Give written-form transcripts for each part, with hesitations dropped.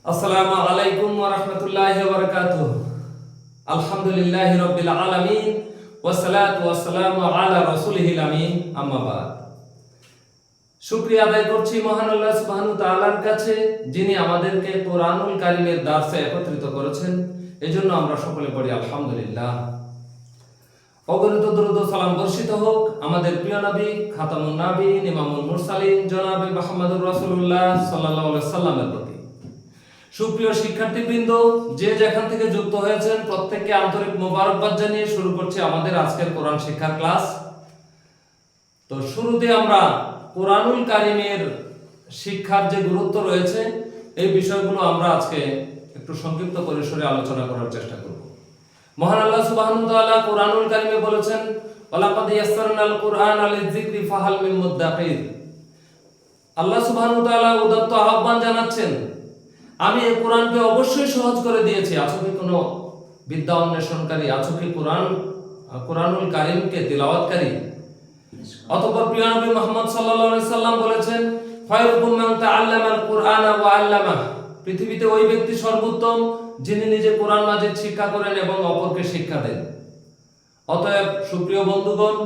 আসসালামু আলাইকুম ওয়া রাহমাতুল্লাহি ওয়া বারাকাতুহু। আলহামদুলিল্লাহি রাব্বিল আলামিন ওয়া সালাতু ওয়া সালামু আলা রাসূলিহিল আমিন, আম্মা বাদ। শুকরিয়া আদায় করছি মহান আল্লাহ সুবহানাহু তাআলার কাছে, যিনি আমাদেরকে কোরআনুল কারীমের দার্সে একত্রিত করেছেন। এজন্য আমরা সকলে পড়ি আলহামদুলিল্লাহ। অগণিত দরুদ ও সালাম বর্ষিত হোক আমাদের প্রিয় নবী খাতামুন নবীন ইমামুল মুরসালিন জনাবে মুহাম্মদুর রাসূলুল্লাহ সাল্লাল্লাহু আলাইহি সাল্লামের প্রতি। সুপ্রিয় শিক্ষার্থীবৃন্দ, যে যেখান থেকে যুক্ত হয়েছেন প্রত্যেককে আন্তরিক মোবারকবাদ জানিয়ে শুরু করছি আমাদের আজকের কোরআন শিক্ষার ক্লাস। তো শুরুতে আমরা কোরআনুল কারীমের শিক্ষার যে গুরুত্ব রয়েছে এই বিষয়গুলো আমরা আজকে একটু সংক্ষিপ্ত পরিসরে আলোচনা করার চেষ্টা করব। মহান আল্লাহ সুবহানাহু ওয়া তাআলা কোরআনুল কারীমে বলেছেন, ওয়ালাকাদ ইয়াসসারনাল কুরআনা লিযিকরি ফাহাল মিন মুদ্দাকির। আল্লাহ সুবহানাহু ওয়া তাআলা উদাত্ত আহ্বান জানাচ্ছেন, আমি এই কোরআনকে অবশ্যই সহজ করে দিয়েছি। আছো কি কোনো বিদ্যা অন্বেষণকারী? আছো কি কোরআনুল কারীমকে তিলাওয়াতকারী? অতঃপর প্রিয় নবী মুহাম্মদ সাল্লাল্লাহু আলাইহি সাল্লাম বলেছেন, খায়রুকুম মান তাআল্লামাল কুরআনা ওয়া আল্লামা। পৃথিবীতে ওই ব্যক্তি সর্বোত্তম যিনি নিজে কোরআন মাজিদ শিক্ষা করেন এবং অপরকে শিক্ষা দেন। অতএব সুপ্রিয় বন্ধুগণ,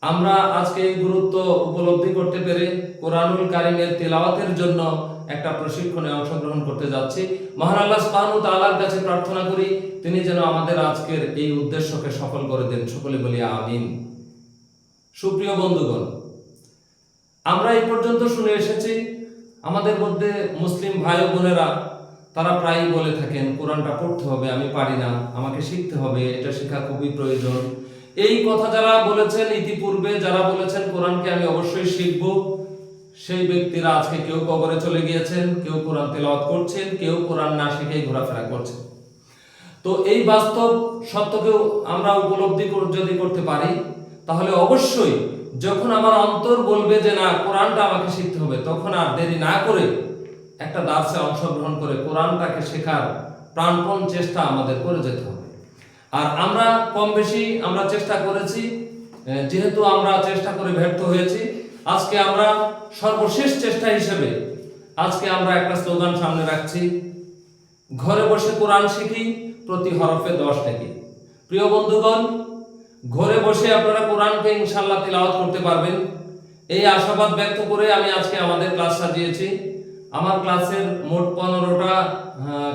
আমরা আজকে এই গুরুত্ব উপলব্ধি করতে পেরে কোরআনুল কারীমের তিলাওয়াতের জন্য একটা প্রশিক্ষণে অংশগ্রহণ করতে যাচ্ছি। মহান আল্লাহ সুবহানাহু ওয়া তাআলার কাছে প্রার্থনা করি তিনি যেন আমাদের আজকের এই উদ্দেশ্যকে সফল করে দেন। সকলে বলি আমিন। সুপ্রিয় বন্ধুগণ, আমরা এই পর্যন্ত শুনে এসেছি আমাদের মধ্যে মুসলিম ভাই ও বোনেরা তারা প্রায়ই বলে থাকেন, কোরআনটা পড়তে হবে, আমি পারি না, আমাকে শিখতে হবে, এটা শেখা খুবই প্রয়োজন। এই কথা যারা বলেছেন ইতিপূর্বে, যারা বলেছেন কোরআনকে আমি অবশ্যই শিখব, সেই ব্যক্তিরা আজকে কেউ কবরে চলে গিয়েছেন, কেউ কোরআন তেলাওয়াত করছেন, কেউ কোরআন না শিখেই ঘোরাফেরা করছেন। তো এই বাস্তব সত্যকেও আমরা উপলব্ধি যদি করতে পারি, তাহলে অবশ্যই যখন আমার অন্তর বলবে যে না কোরআনটা আমাকে শিখতে হবে, তখন আর দেরি না করে একটা দার্সে অংশগ্রহণ করে কোরআনটাকে শেখার প্রাণপণ চেষ্টা আমাদের করে যেতে হবে। আর আমরা কম বেশি আমরা চেষ্টা করেছি, যেহেতু আমরা চেষ্টা করে ব্যর্থ হয়েছি, আজকে আমরা সর্বশেষ চেষ্টা হিসেবে আজকে আমরা একটা স্লোগান সামনে রাখছি, ঘরে বসে কোরআন শিখি, প্রতি হরফে 10 টাকা। প্রিয় বন্ধুগণ, ঘরে বসে আপনারা কোরআনকে ইনশাআল্লাহ তিলাওয়াত করতে পারবেন, এই আশাবাদ ব্যক্ত করে আমি আজকে আমাদের ক্লাস সাজিয়েছি। আমার ক্লাসের মোট 15টা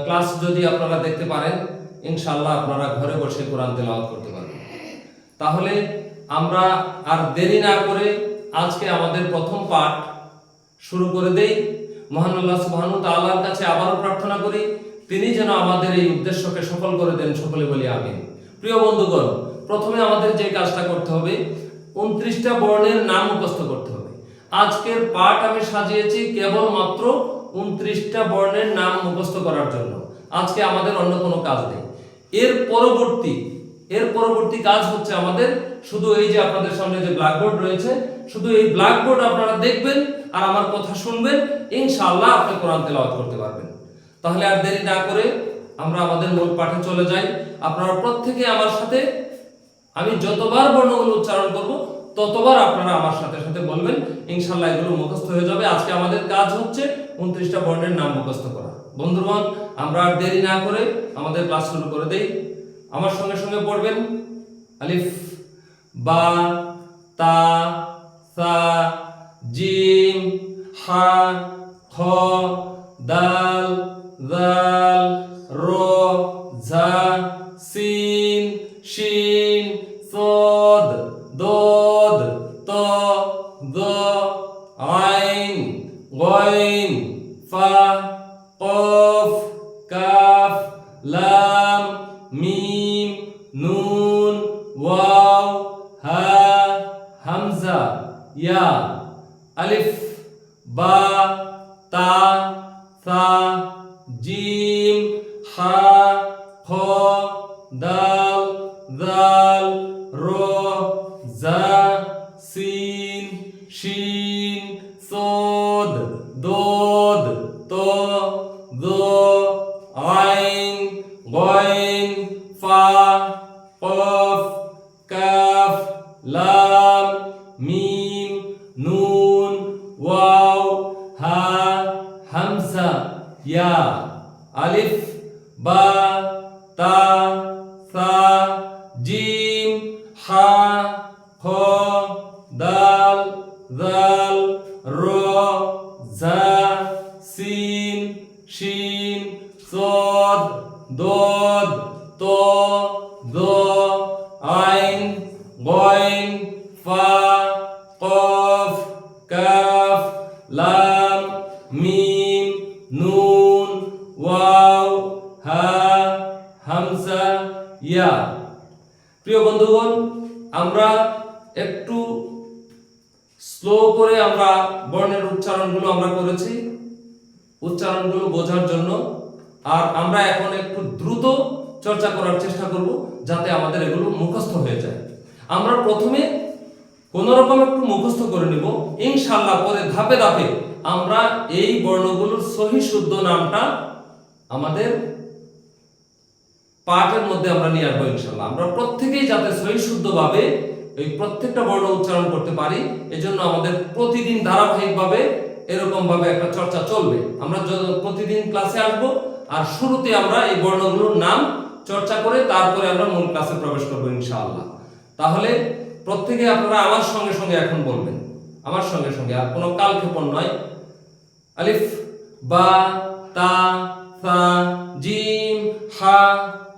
ক্লাস যদি আপনারা দেখতে পারেন, ইনশাআল্লাহ আপনারা ঘরে বসে কোরআন তিলাওয়াত করতে পারবেন। তাহলে আমরা আর দেরি না করে আজকে আমাদের প্রথম পাঠ শুরু করে দেই। মহান আল্লাহ সুবহানাহু তাআলার কাছে আবারও প্রার্থনা করি তিনি যেন আমাদের এই উদ্দেশ্যকে সফল করে দেন। সকলে বলি আমিন। প্রিয় বন্ধুগণ, প্রথমে আমাদের যে কাজটা করতে হবে, 29টা বর্ণের নাম মুখস্থ করতে হবে। আজকের পাঠ আমি সাজিয়েছি কেবলমাত্র 29টা বর্ণের নাম মুখস্থ করার জন্য। আজকে আমাদের অন্য কোনো কাজ নেই। এর পরবর্তী কাজ হচ্ছে আমাদের শুধু এই যে আপনাদের সামনে যে ব্ল্যাকবোর্ড রয়েছে, শুধু এই ব্ল্যাকবোর্ড আপনারা দেখবেন আর আমার কথা শুনবেন, ইনশাআল্লাহ আপনি কোরআন তেলাওয়াত করতে পারবেন। তাহলে আর দেরি না করে আমরা আমাদের মূল পাঠে চলে যাই। আপনারা প্রত্যেকে আমার সাথে, আমি যতবার বর্ণগুলো উচ্চারণ করব ততবার আপনারা আমার সাথে সাথে বলবেন, ইনশাআল্লাহ এগুলো মুখস্থ হয়ে যাবে। আজকে আমাদের কাজ হচ্ছে 29টা বর্ণের নাম মুখস্থ করা। বন্ধুগণ, আমরা আর দেরি না করে আমাদের ক্লাস শুরু করে দেই। আমার সঙ্গে সঙ্গে পড়বেন, আলিফ বা তা সা জিম হা খ দাল জাল র ঝা সিন শিন সদ দদ ত দ আইন গাইন ফা কফ কাফ লাম মিম নুন ওয়াও হা হামজা ইয়া। আলিফ বা তা সা জিম হা খ দাল জাল র ঝা সিন শিন সদ দদ ত দ আইন গাইন ফা কফ কাফ লাম মিম নুন ওয়াও হা হামজা ইয়া, আলিফ বা তা সা জিম হা খ দাল জাল র জা সিন শিন সদ দদ ত দ আইন গইন ফা কফ কাফ লাম মিম নুন ওয়াও হা হামজা ইয়া। প্রিয় বন্ধুগণ, আমরা একটু স্লো করে আমরা বর্ণের উচ্চারণগুলো আমরা করেছি উচ্চারণগুলো বোঝার জন্য, আর আমরা এখন একটু দ্রুত চর্চা করার চেষ্টা করব যাতে আমাদের এগুলো মুখস্থ হয়ে যায়। আমরা প্রথমে কোন রকম একটু মুখস্থ করে নিব, ইনশাআল্লাহ পরে ধাপে ধাপে আমরা এই বর্ণগুলোর সহি শুদ্ধ নামটা আমাদের পাঠের মধ্যে আমরা নিয়ে আসবো ইনশাআল্লাহ। আমরা প্রত্যেকেই যাতে সহি শুদ্ধভাবে এই প্রত্যেকটা বর্ণ উচ্চারণ করতে পারি, এজন্য আমাদের প্রতিদিন ধারাবাহিকভাবে এরকম ভাবে একটা চর্চা চলবে। আমরা প্রতিদিন ক্লাসে আসব, আর শুরুতে আমরা এই বর্ণগুলোর নাম চর্চা করে তারপরে আমরা মূল ক্লাসে প্রবেশ করব ইনশাআল্লাহ। তাহলে প্রত্যেকে আপনারা আমার সঙ্গে সঙ্গে এখন বলবেন, আমার সঙ্গে সঙ্গে, আর কোনো কালক্ষেপণ নয়। আলিফ বা তা সা জিম হা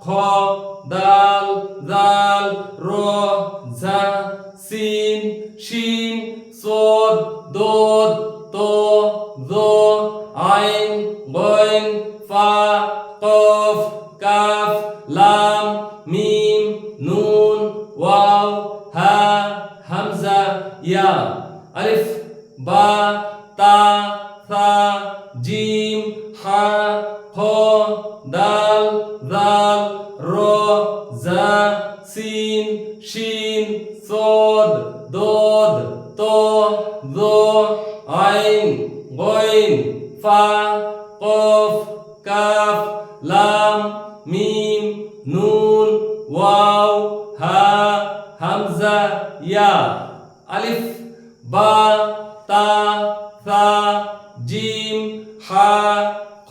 খ দাল জাল র জা সিন শিন সদ দদ ত য আইন গইন ফা কফ কাফ লাম মিম নুন ওয়াও হা হামজা ইয়া। আলিফ বা তা সা জিম হা খ দাল জাল র জা সিন শিন সদ দদ ত য আইন গইন ফা কফ কাফ লাম মিম নুন ওয়াও হা হামজা ইয়া। আলিফ বা তা সা জিম হা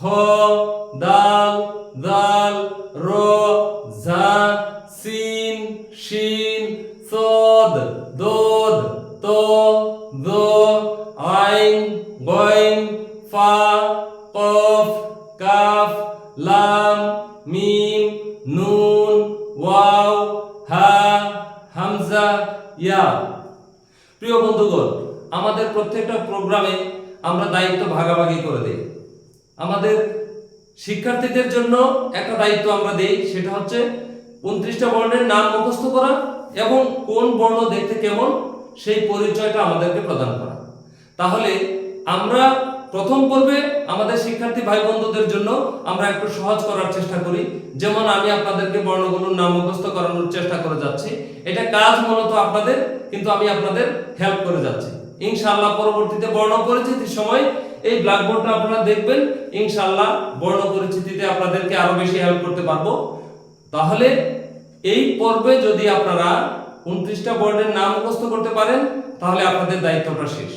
খ দাল জাল র জা সিন শিন সদ দদ ত য আইন গইন ফা কফ কাফ লাম মিম নুন ওয়াও হা হামজা ইয়া। প্রিয় বন্ধুগণ, আমাদের প্রত্যেকটা প্রোগ্রামে আমরা দায়িত্ব ভাগাভাগি করে দেই। আমাদের শিক্ষার্থীদের জন্য একটা দায়িত্ব আমরা দেই, সেটা হচ্ছে 29টা বর্ণের নাম মুখস্থ করা এবং কোন বর্ণ দেখতে কেমন সেই পরিচয়টা আমাদেরকে প্রদান করা। তাহলে আমরা প্রথম পর্বে আমাদের শিক্ষার্থী ভাই বন্ধুদের জন্য আমরা একটু সহজ করার চেষ্টা করি। যেমন আমি আপনাদেরকে বর্ণগুলোর নাম মুখস্থ করানোর চেষ্টা করে যাচ্ছি, এটা কাজ মূলত আপনাদের, কিন্তু আমি আপনাদের হেল্প করে যাচ্ছি। ইনশাআল্লাহ পরবর্তীতে বর্ণ পরিচিতির সময় এই ব্ল্যাকবোর্ডটা আপনারা দেখবেন, ইনশাআল্লাহ বর্ণ পরিচিতিতে আপনাদেরকে আরো বেশি হেল্প করতে পারবো। তাহলে এই পর্বে যদি আপনারা 29টা বর্ণের নাম মুখস্থ করতে পারেন তাহলে আপনাদের দায়িত্বটা শেষ।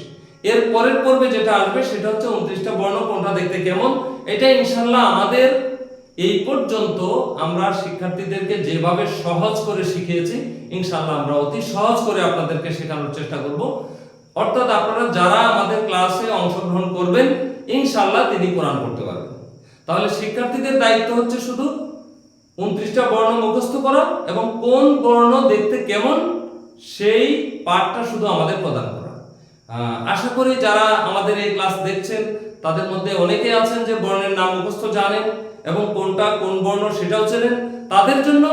এর পরের পর্বে যেটা আসবে সেটা হচ্ছে 29টা বর্ণ কোনটা দেখতে কেমন। এটা ইনশাআল্লাহ আমাদের এই পর্যন্ত আমরা শিক্ষার্থীদেরকে যেভাবে সহজ করে শিখিয়েছি, ইনশাআল্লাহ আমরা অতি সহজ করে আপনাদেরকে শেখানোর চেষ্টা করব। অর্থাৎ আপনারা যারা আমাদের ক্লাসে অংশগ্রহণ করবেন, ইনশাআল্লাহ তিনি কোরআন পড়তে পারবেন। তাহলে শিক্ষার্থীদের দায়িত্ব হচ্ছে শুধু 29টা বর্ণ মুখস্থ করা এবং কোন বর্ণ দেখতে কেমন সেই পাঠটা শুধু আমাদের প্রদান করা। আশা করি যারা আমাদের এই ক্লাস দেখছেন তাদের মধ্যে অনেকে আছেন যে বর্ণের নাম মুখস্থ জানেন এবং কোনটা কোন বর্ণ সেটাও চেনেন। তাদের জন্য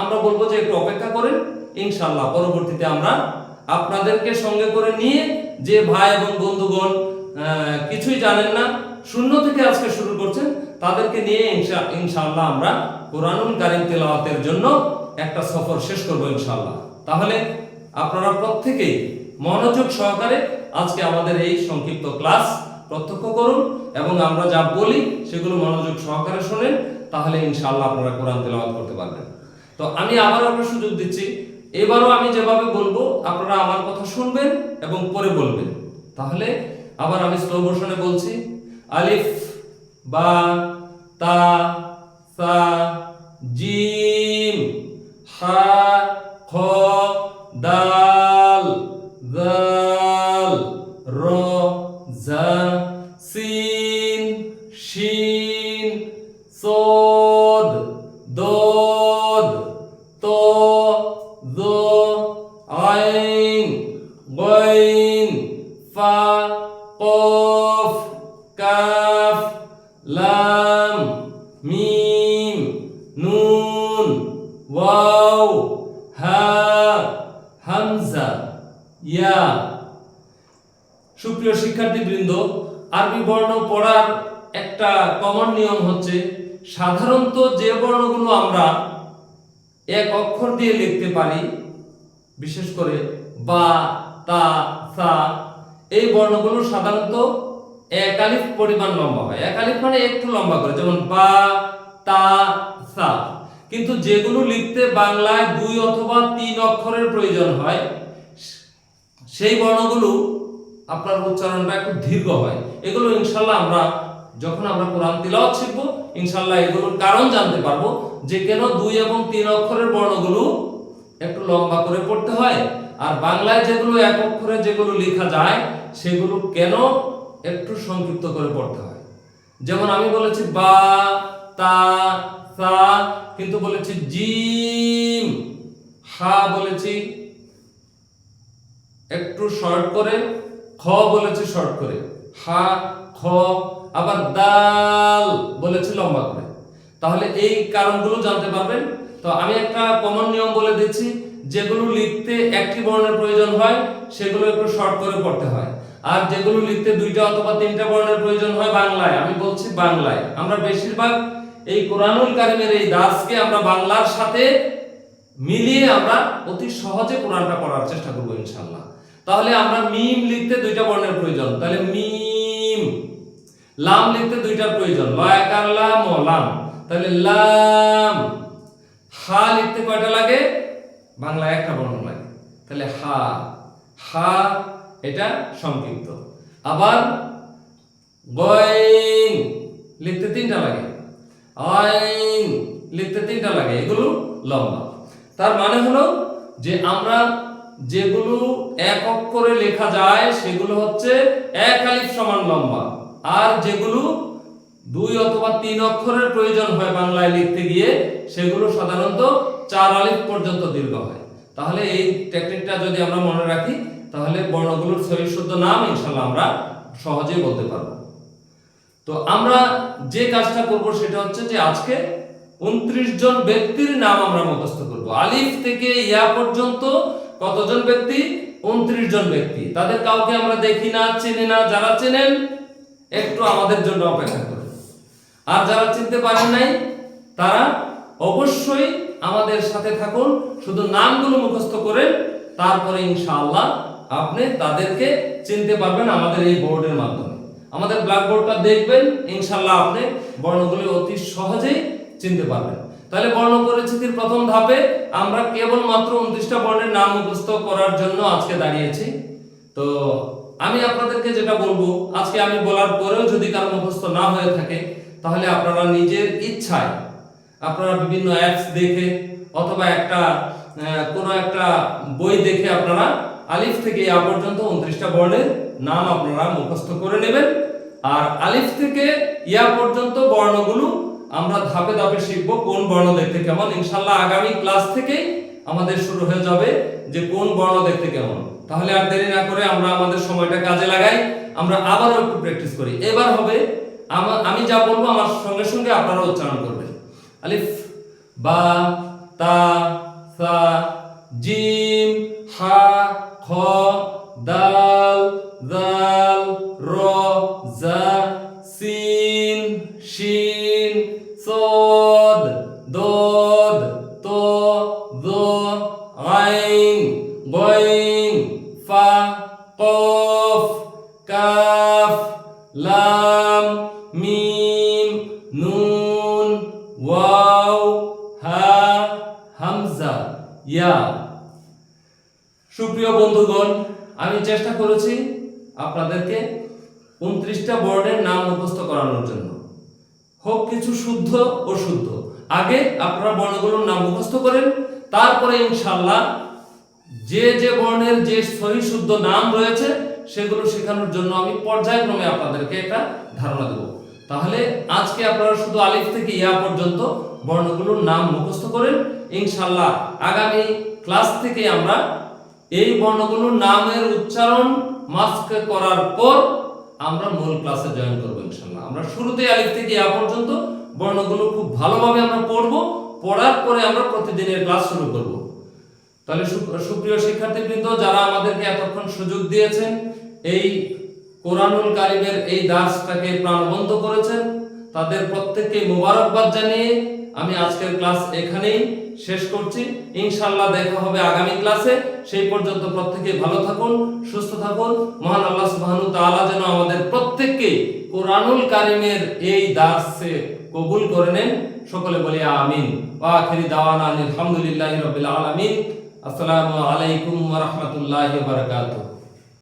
আমরা বলবো যে একটু অপেক্ষা করেন, ইনশাআল্লাহ পরবর্তীতে আমরা আপনাদেরকে সঙ্গে করে নিয়ে, যে ভাই এবং বন্ধুগণ কিছুই জানেন না, শূন্য থেকে আজকে শুরু করছেন, তাদেরকে নিয়ে ইনশাআল্লাহ আমরা কোরআনুল কারীম তেলাওয়াতের জন্য একটা সফর শেষ করব ইনশাআল্লাহ। তাহলে আপনারা প্রত্যেকেই মনোযোগ সহকারে আজকে আমাদের এই সংক্ষিপ্ত ক্লাস প্রত্যক্ষ করুন এবং আমরা যা বলি সেগুলো মনোযোগ সহকারে শুনেন, তাহলে ইনশাআল্লাহ আপনারা কোরআন তেলাওয়াত করতে পারবেন। তো আমি আবারও একটা সুযোগ দিচ্ছি, এবারও আমি যেভাবে বলবো আপনারা আমার কথা শুনবেন এবং পরে বলবেন। তাহলে আবার আমি স্লো মোশনে বলছি, আলিফ বা তা সা জিম হা খ দাল জাল র জা সিন শিন সদ দদ ত দ আইন গাইন ফা কফ কাফ লাম মিম নুন ওয়াও হা হামজা ইয়া। সুপ্রিয় শিক্ষার্থীবৃন্দ, আরবি বর্ণ পড়ার একটা কমন নিয়ম হচ্ছে সাধারণত যে বর্ণগুলো আমরা এক অক্ষর দিয়ে লিখতে পারি, বিশেষ করে বা তা সা, এই বর্ণগুলো সাধারণত এক আলিফ পরিমাণ লম্বা হয়। এক আলিফ মানে একটু লম্বা করে, যেমন বা তা সা। কিন্তু যেগুলো লিখতে বাংলায় 2 অথবা 3 অক্ষরের প্রয়োজন হয়, সেই বর্ণগুলো আপনার উচ্চারণটা একটু দীর্ঘ হয়। এগুলো ইনশাআল্লাহ আমরা যখন আমরা কোরআন তিলাওয়াত শিখব, ইনশাআল্লাহ এগুলোর কারণ জানতে পারবো যে কেন 2 এবং 3 অক্ষরের বর্ণগুলো একটু লম্বা করে পড়তে হয়, আর বাংলায় যেগুলো এক অক্ষরে যেগুলো লেখা যায় সেগুলো কেন একটু সংক্ষিপ্ত করে পড়তে হয়। যেমন আমি বলেছি বা তা সা, কিন্তু বলেছি জিম, হা বলেছি একটু শর্ট করে, খ বলেছি শর্ট করে, হা খ, আবার দাল বলেছি লম্বা করে। তাহলে এই কারণগুলো জানতে পারবেন। তো আমি একটা কমন নিয়ম বলে দিচ্ছি, যেগুলো লিখতে একটি বর্ণের প্রয়োজন হয় সেগুলো একটু শর্ট করে পড়তে হয়, আর যেগুলো লিখতে 2টা অথবা 3টা বর্ণের প্রয়োজন হয় বাংলায়, আমি বলছি বাংলায়, আমরা বেশিরভাগ এই কোরআনুল কারীমের এই দাসকে আমরা বাংলার সাথে মিলিয়ে আমরা অতি সহজে কোরআনটা পড়ার চেষ্টা করব ইনশাআল্লাহ। তাহলে আমরা মিম লিখতে 2টা বর্ণের প্রয়োজন, তাহলে মিম। লাম লিখতে 2টার প্রয়োজন, লয়াকার লাম ও লাম, তাহলে লাম। হা লিখতে কয়টা লাগে? বাংলায় একটা বর্ণ লাগে, তাহলে হা। হা এটা সংক্ষিপ্ত। আবার গইন লিখতে 3টা লাগে, আইন লিখতে 3টা লাগে, এগুলো লম্বা। তার মানে হলো যে আমরা যেগুলো এক অক্ষরে লেখা যায় সেগুলো হচ্ছে এক আলিফ সমান লম্বা, আর যেগুলো 2 অথবা 3 অক্ষরের প্রয়োজন হয় বাংলায় লিখতে গিয়ে সেগুলো সাধারণত 4 আলিফ পর্যন্ত দীর্ঘ হয়। তাহলে এই টেকনিকটা যদি আমরা মনে রাখি, তাহলে বর্ণগুলোর সহি শুদ্ধ নাম ইনশাআল্লাহ আমরা সহজেই বলতে পারবো। তো আমরা যে কাজটা করব সেটা হচ্ছে যে আজকে 29 জন ব্যক্তির নাম আমরা মুখস্থ করব। আলিফ থেকে ইয়া পর্যন্ত কতজন ব্যক্তি? 29 জন ব্যক্তি। তাদের কাউকে আমরা দেখি না, চিনি না। যারা চেনেন একটু আমাদের জন্য অপেক্ষা করুন, আর যারা চিনতে পারেন নাই তারা অবশ্যই আমাদের সাথে থাকুন, শুধু নামগুলো মুখস্থ করেন, তারপরে ইনশাআল্লাহ আপনি তাদেরকে চিনতে পারবেন আমাদের এই বোর্ডের মাধ্যমে। আমাদের ব্ল্যাকবোর্ডটা দেখবেন, ইনশাআল্লাহ আপনি বর্ণগুলো অতি সহজেই চিনতে পারবেন। তাহলে বর্ণ পরিচিতির প্রথম ধাপে আমরা কেবলমাত্র 29টা বর্ণের নাম মুখস্থ করার জন্য আজকে দাঁড়িয়েছি। তো আমি আপনাদেরকে যেটা বলবো, আজকে আমি বলার পরেও যদি কারো মুখস্থ না হয়ে থাকে, তাহলে আপনারা নিজের ইচ্ছায় আপনারা বিভিন্ন অ্যাপস দেখে অথবা কোনো একটা বই দেখে আপনারা আলিফ থেকে ইয়া পর্যন্ত 29টা বর্ণের নাম আপনারা মুখস্থ করে নেবেন। আর আলিফ থেকে ইয়া পর্যন্ত বর্ণগুলো আমরা ধাপে ধাপে শিখবো কোন বর্ণ দেখতে কেমন। ইনশাআল্লাহ আগামী ক্লাস থেকে আমাদের শুরু হয়ে যাবে যে কোন বর্ণ দেখতে কেমন। তাহলে আর দেরি না করে আমরা আমাদের সময়টা কাজে লাগাই, আমরা আবারও একটু প্র্যাকটিস করি। এবার হবে আমি যা বলবো আমার সঙ্গে সঙ্গে আপনারা উচ্চারণ করবেন। আলিফ, বা, তা, সা, জিম, হা, খ, দাল, জাল, র, জা, সিন, শিন, সদ, দদ, ত, দ, আইন, গইন, ফা, কফ, কাফ, লাম, মিম, নুন, ওয়াও, হা, হামজা, ইয়া। সুপ্রিয় বন্ধুগণ, আমি চেষ্টা করেছি আপনাদেরকে 29টা বর্ণের নাম মুখস্থ করানোর জন্য। হোক কিছু শুদ্ধ ও শুদ্ধ। আগে আপনারা বর্ণগুলোর নাম মুখস্থ করেন, তারপরে ইনশাআল্লাহ যে যে বর্ণের যে সহি শুদ্ধ নাম রয়েছে সেগুলো শেখানোর জন্য আমি পর্যায়ক্রমে আপনাদেরকে একটা ধারণা দেব। তাহলে আজকে আপনারা শুধু আলিফ থেকে ইয়া পর্যন্ত বর্ণগুলোর নাম মুখস্থ করেন। ইনশাআল্লাহ আগামী ক্লাস থেকে আমরা এই বর্ণগুলোর নামের উচ্চারণ মাস্ক করার পর আমরা মূল ক্লাসে জয়েন করব ইনশাআল্লাহ। আমরা শুরুতে আলিফ থেকে ইয়া পর্যন্ত বর্ণগুলো খুব ভালোভাবে আমরা পড়ব, পড়ার পরে আমরা প্রতিদিনের ক্লাস শুরু করব। তাহলে সুপ্রিয় শিক্ষার্থীবৃন্দ, যারা আমাদেরকে এতক্ষণ সুযোগ দিয়েছেন, এই কোরআনুল কারীমের এই দার্সটাকে প্রাণবন্ত করেছেন, তাদের প্রত্যেককে মোবারকবাদ জানিয়ে আমি আজকের ক্লাস এখানেই শেষ করছি। ইনশাআল্লাহ দেখা হবে আগামী ক্লাসে। সেই পর্যন্ত প্রত্যেকে ভালো থাকুন, সুস্থ থাকুন। মহান আল্লাহ সুবহানাহু তাআলা যেন আমাদের প্রত্যেককে কোরআনুল কারীমের এই দার্সে কবুল করে নেন। সকলে বলি আমিন। ওয়া আখিরি দাওয়ানা আলহামদুলিল্লাহি রাব্বিল আলামিন। আসসালামু আলাইকুম ওয়া রাহমাতুল্লাহি ওয়া বারাকাতুহু।